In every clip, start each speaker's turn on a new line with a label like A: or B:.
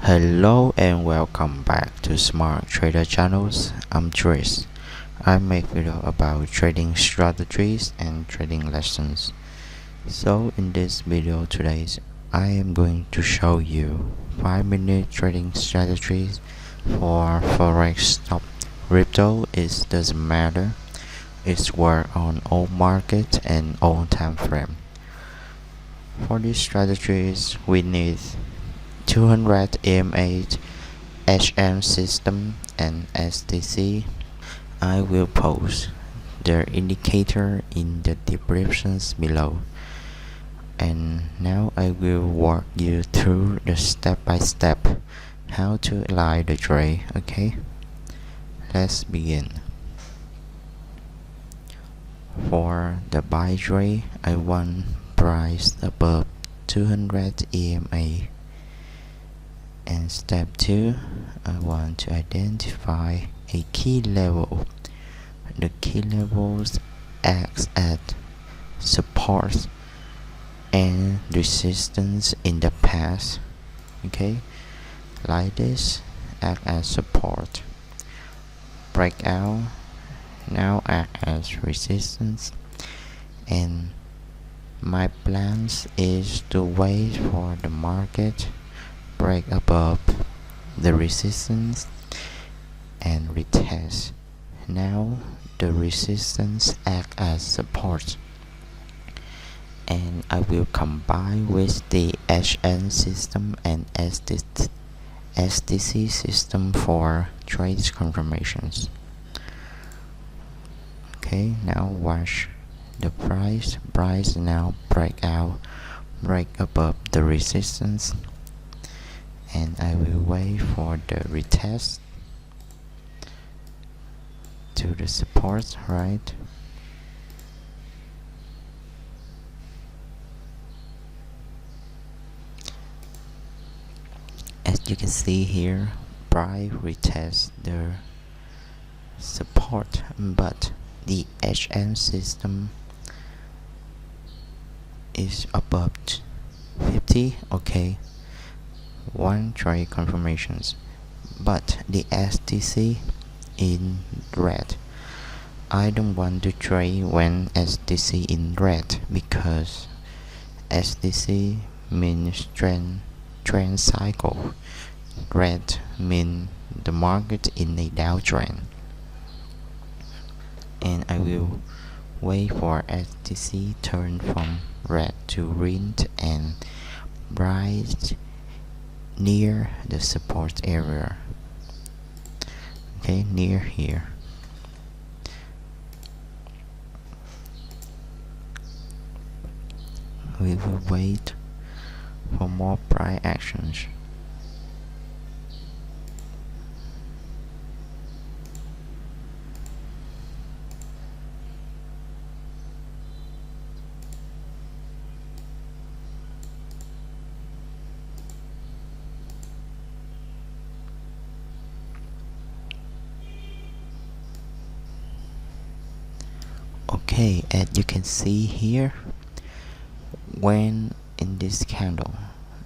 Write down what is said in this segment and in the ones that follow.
A: Hello and welcome back to Smart Trader Channels. I'm Trace. I make video about trading strategies and trading lessons. So in this video today, I am going to show you 5-minute trading strategies for Forex stock. Crypto doesn't matter. It's work on all market and all time frame. For these strategies, we need 200 EMA HM system and STC. I will post their indicator in the descriptions below. And now I will walk you through the step by step how to align the trade. Okay, let's begin. For the buy trade, I want price above 200 EMA. And step 2, I want to identify a key level. The key levels act as support and resistance in the past. Okay, like this, act as support. Breakout now act as resistance. And my plans is to wait for the market break above the resistance and retest. Now the resistance act as support, and I will combine with the HN system and STC system for trade confirmations. Okay, now watch the price now break above the resistance, and I will wait for the retest to the support, right? As you can see here, price retest the support, but the HM system is above 50. Okay, one trade confirmations, but the STC in red. I don't want to trade when STC in red because STC means trend cycle. Red means the market in a downtrend, and I will wait for STC turn from red to green and bright near the support area. Okay, near here. We will wait for more price actions. Okay, as you can see here, when in this candle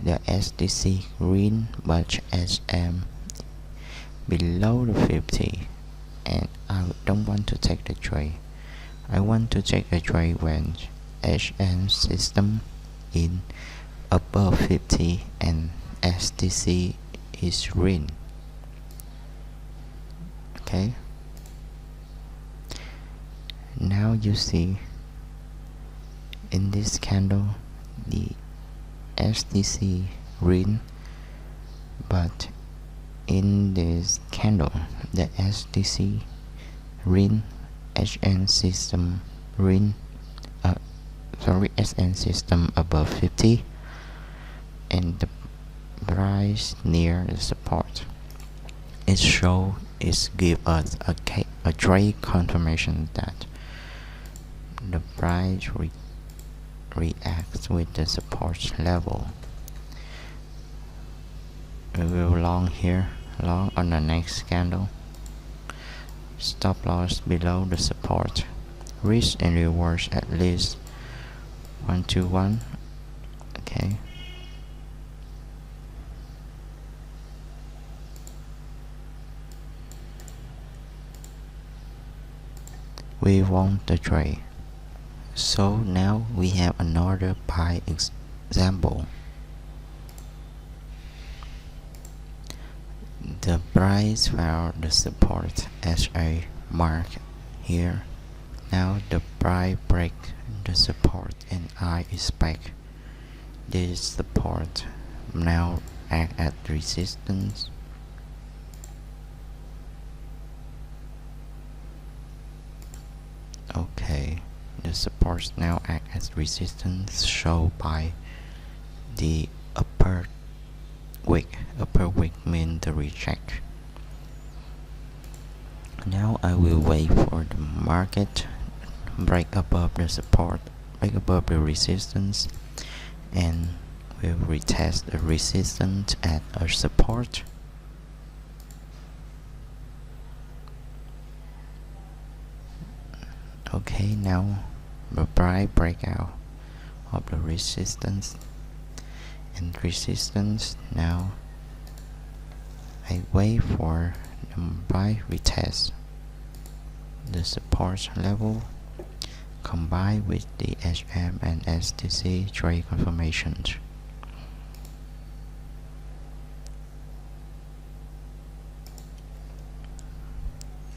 A: the STC green but SM below the 50, and I don't want to take the trade. I want to take a trade when HM system in above 50 and STC is green. Okay, now you see in this candle the STC green, but in this candle the STC green, HN system green, SN system above 50, and the price near the support. It give us a trade confirmation that the price reacts with the support level. We will long here, long on the next candle. Stop loss below the support. Risk and rewards at least 121. Okay, we won the trade. So now we have another buy example. The price found the support as a mark here. Now the price break the support and I expect this support now act as resistance. Okay, the supports now act as resistance shown by the upper wick. Upper wick means the reject. Now I will wait for the market break above the support, break above the resistance, and will retest the resistance at a support. Okay, now the price breakout of the resistance and resistance. Now I wait for the buy retest the support level combined with the HM and STC trade confirmations.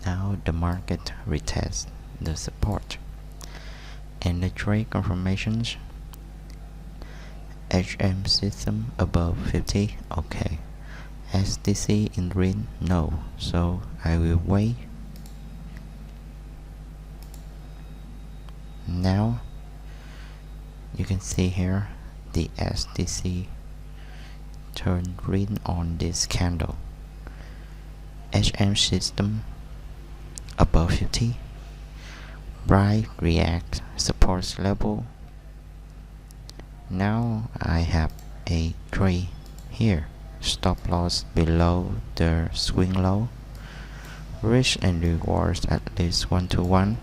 A: Now the market retests the support and the trade confirmations. HM system above 50, okay. STC in green, no, so I will wait. Now you can see here the STC turn green on this candle. HM system above 50, price react support level. Now I have a trade here, stop loss below the swing low, risk and rewards at least 1-to-1,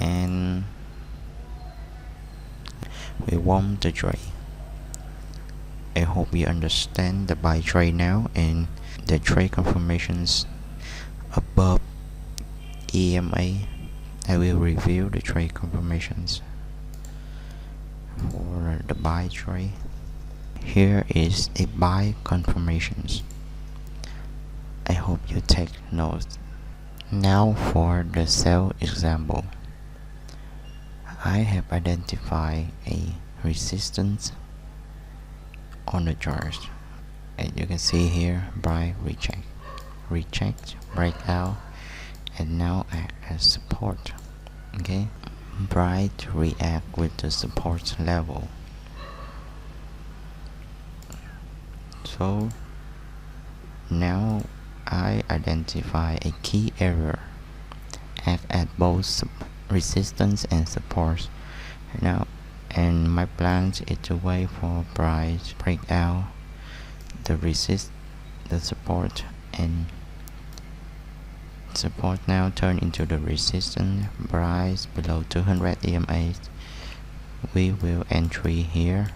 A: and we won the trade. I hope you understand the buy trade now and the trade confirmations above EMA. I will review the trade confirmations for the buy trade. Here is a buy confirmations. I hope you take notes. Now for the sell example. I have identified a resistance on the chart, and you can see here buy reject breakout, and now act as support. Okay, buy to react with the support level. So now I identify a key error, act at both resistance and support. Now, and my plan is to wait for price breakout the support, and support now turn into the resistance. Price below 200 EMA, we will entry here.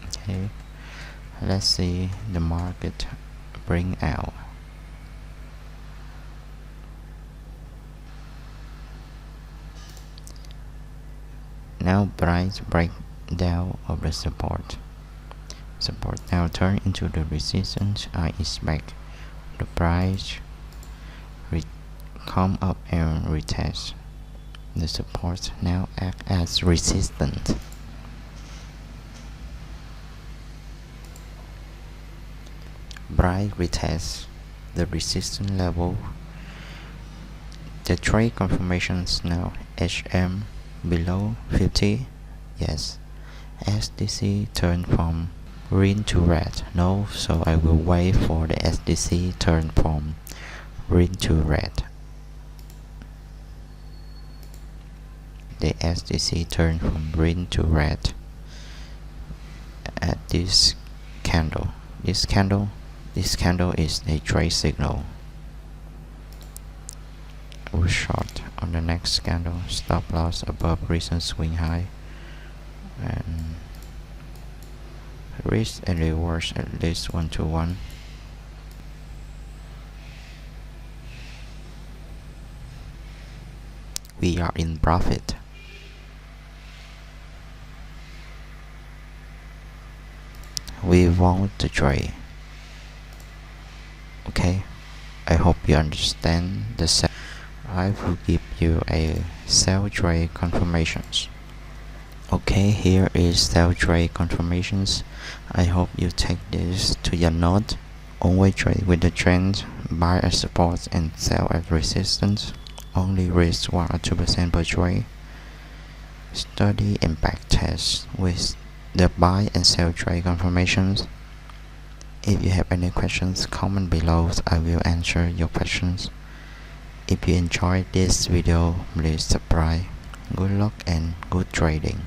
A: Okay, let's see the market bring out. Now price breakdown of the support now turn into the resistance. I expect the price come up and retest the support, now act as resistance. Price retest the resistance level. The trade confirmations now HM below 50, yes. STC turn from green to red, no, so I will wait for the STC turn from green to red. The STC turn from green to red at this candle. This candle is a trade signal. We'll short on the next candle, stop loss above recent swing high, and risk and rewards at least 1-to-1. we are in profit. We want to trade. Okay, I hope you understand the sell. I will give you a sell trade confirmations. Okay, here is sell trade confirmations. I hope you take this to your note. Always trade with the trend, buy at support and sell at resistance. Only risk 1 or 2% per trade. Study and back test with the buy and sell trade confirmations. If you have any questions, comment below. I will answer your questions. If you enjoyed this video, please subscribe. Good luck and good trading.